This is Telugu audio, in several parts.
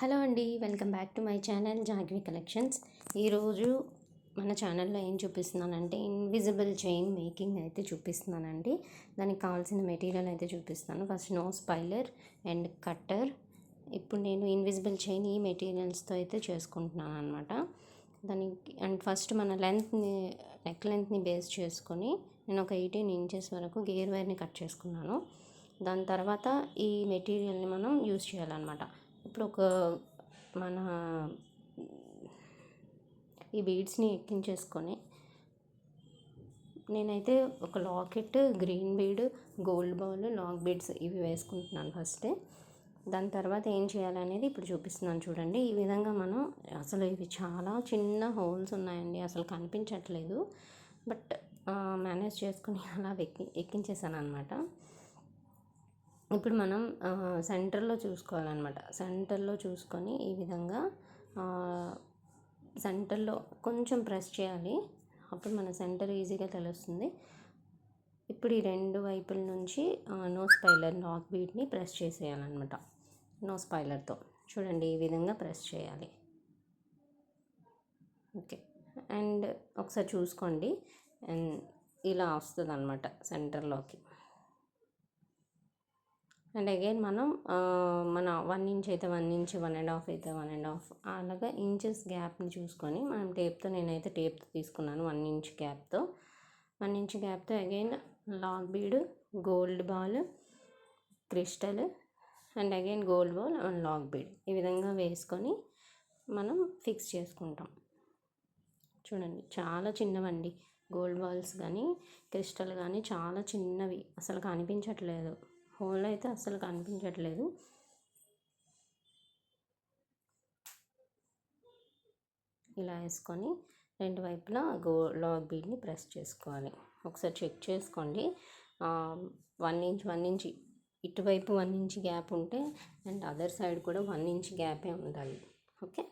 హలో అండి, welcome back to my channel జాగ్వి collections. ఈరోజు మన ఛానల్లో ఏం చూపిస్తున్నానంటే ఇన్విజిబుల్ చైన్ మేకింగ్ అయితే చూపిస్తున్నానండి. దానికి కావాల్సిన మెటీరియల్ అయితే చూపిస్తాను. First nose plier and cutter. ఇప్పుడు నేను ఇన్విజిబుల్ చైన్ ఈ మెటీరియల్స్తో అయితే చేసుకుంటున్నాను అనమాట. దానికి అండ్ ఫస్ట్ మన నెక్ లెంత్ని బేస్ చేసుకొని నేను ఒక 18 ఇంచెస్ వరకు గేర్ వైర్ని కట్ చేసుకున్నాను. దాని తర్వాత ఈ మెటీరియల్ని మనం యూజ్ చేయాలన్నమాట. ఇప్పుడు మన ఈ బీడ్స్ని ఎక్కించేసుకొని నేనైతే ఒక locket, green bead, gold ball, lock beads ఇవి వేసుకుంటున్నాను ఫస్ట్. దాని తర్వాత ఏం చేయాలనేది ఇప్పుడు చూపిస్తున్నాను చూడండి. ఈ విధంగా మనం అసలు ఇవి చాలా చిన్న హోల్స్ ఉన్నాయండి, అసలు కనిపించట్లేదు. బట్ మేనేజ్ చేసుకుని అలా ఎక్కించేసాను అనమాట. ఇప్పుడు మనం సెంటర్లో చూసుకోవాలన్నమాట. సెంటర్లో చూసుకొని ఈ విధంగా సెంటర్లో కొంచెం ప్రెస్ చేయాలి. అప్పుడు మన సెంటర్ ఈజీగా తెలుస్తుంది. ఇప్పుడు ఈ రెండు వైపుల నుంచి నోస్ పైలర్ లాక్ బీడ్ని ప్రెస్ చేసేయాలన్నమాట. నోస్ పైలర్తో చూడండి ఈ విధంగా ప్రెస్ చేయాలి. ఓకే, అండ్ ఒకసారి చూసుకోండి. అండ్ ఇలా వస్తుంది అన్నమాట సెంటర్లోకి. అండ్ అగైన్ మనం మన 1 ఇంచ్ అయితే 1 ఇంచ్, 1.5 అయితే 1.5 అలాగా ఇంచెస్ గ్యాప్ని చూసుకొని మనం టేప్తో, నేనైతే టేప్తో తీసుకున్నాను 1 ఇంచ్ గ్యాప్తో. 1 ఇంచ్ గ్యాప్తో again lock bead, gold ball, crystal and again gold ball and lock bead ఈ విధంగా వేసుకొని మనం ఫిక్స్ చేసుకుంటాం. చూడండి చాలా చిన్నవండి గోల్డ్ బాల్స్ కానీ క్రిస్టల్ కానీ చాలా చిన్నవి, అసలు కనిపించట్లేదు. హోల్ అయితే అస్సలు కనిపించట్లేదు. ఇలా వేసుకొని రెండు వైపులా లాక్ బీడ్ని ప్రెస్ చేసుకోవాలి. ఒకసారి చెక్ చేసుకోండి. 1 ఇంచ్ ఇటువైపు 1 ఇంచ్ గ్యాప్ ఉంటే అండ్ అదర్ సైడ్ కూడా 1 ఇంచ్ గ్యాపే ఉండాలి. ఓకే,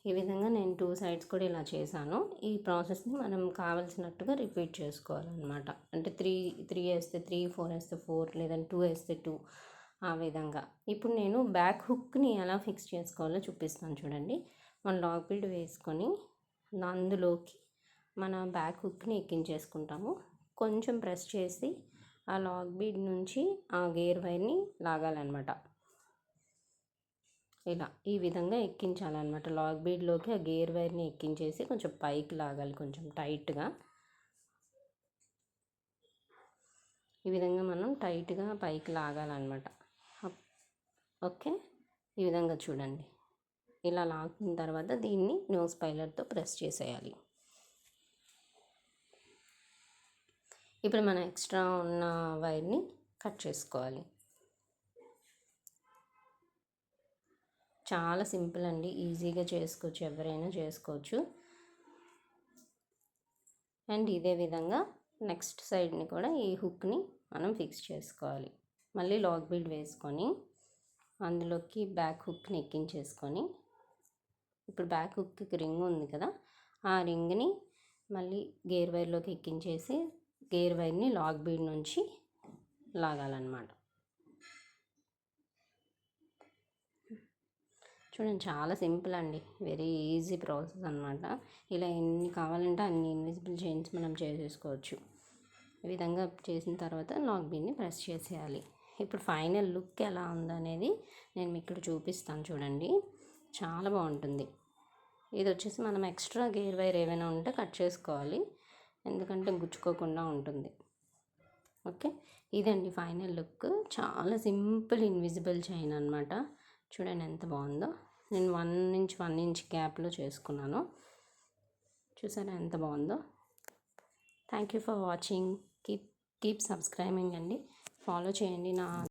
ఈ విధంగా నేను 2 సైడ్స్ కూడా ఇలా చేశాను. ఈ ప్రాసెస్ని మనం కావాల్సినట్టుగా రిపీట్ చేసుకోవాలన్నమాట. అంటే 3 వేస్తే 3, 4 వేస్తే 4, లేదంటే 2 వేస్తే 2 ఆ విధంగా. ఇప్పుడు నేను బ్యాక్ హుక్ని ఎలా ఫిక్స్ చేసుకోవాలో చూపిస్తాను చూడండి. మన లాక్ బీడ్ వేసుకొని అందులోకి మన బ్యాక్ హుక్ని ఎక్కించేసుకుంటాము. కొంచెం ప్రెస్ చేసి ఆ లాక్ బీడ్ నుంచి ఆ గేర్ వైర్ని లాగాలన్నమాట. ఇలా ఈ విధంగా ఎక్కించాలన్నమాట. లాక్ బీడ్లోకి ఆ గేర్ వైర్ని ఎక్కించేసి కొంచెం పైకి లాగాలి, కొంచెం టైట్గా. ఈ విధంగా మనం టైట్గా పైకి లాగాలన్నమాట. ఓకే, ఈ విధంగా చూడండి. ఇలా లాగిన తర్వాత దీన్ని నోస్ పైలర్తో ప్రెస్ చేసేయాలి. ఇప్పుడు మన ఎక్స్ట్రా ఉన్న వైర్ని కట్ చేసుకోవాలి. చాలా సింపుల్ అండి, ఈజీగా చేసుకోవచ్చు, ఎవరైనా చేసుకోవచ్చు. అండ్ ఇదే విధంగా నెక్స్ట్ సైడ్ని కూడా ఈ హుక్ని మనం ఫిక్స్ చేసుకోవాలి. మళ్ళీ లాక్ బీడ్ వేసుకొని అందులోకి బ్యాక్ హుక్ని ఎక్కించేసుకొని, ఇప్పుడు బ్యాక్ హుక్కి రింగ్ ఉంది కదా, ఆ రింగ్ని మళ్ళీ గేర్ వైర్లోకి ఎక్కించేసి గేర్ వైర్ని లాక్ బీడ్ నుంచి లాగాలన్నమాట. చూడండి చాలా సింపుల్ అండి, వెరీ ఈజీ ప్రాసెస్ అనమాట. ఇలా ఎన్ని కావాలంటే అన్ని ఇన్విజిబుల్ చైన్స్ మనం చేసేసుకోవచ్చు. ఈ విధంగా చేసిన తర్వాత లాక్ బీడ్ని ప్రెస్ చేసేయాలి. ఇప్పుడు ఫైనల్ లుక్ ఎలా ఉందనేది నేను మీకు ఇక్కడ చూపిస్తాను చూడండి. చాలా బాగుంటుంది. ఇది వచ్చేసి మనం ఎక్స్ట్రా గేర్ వైర్ ఏమైనా ఉంటే కట్ చేసుకోవాలి, ఎందుకంటే గుచ్చుకోకుండా ఉంటుంది. ఓకే, ఇదండి ఫైనల్ లుక్. చాలా సింపుల్ ఇన్విజిబుల్ చైన్ అనమాట. చూడండి ఎంత బాగుందో. నేను 1 ఇంచ్ గ్యాప్లో చేసుకున్నాను. చూసారా ఎంత బాగుందో. Thank you for watching. Keep subscribing అండి, ఫాలో చేయండి నా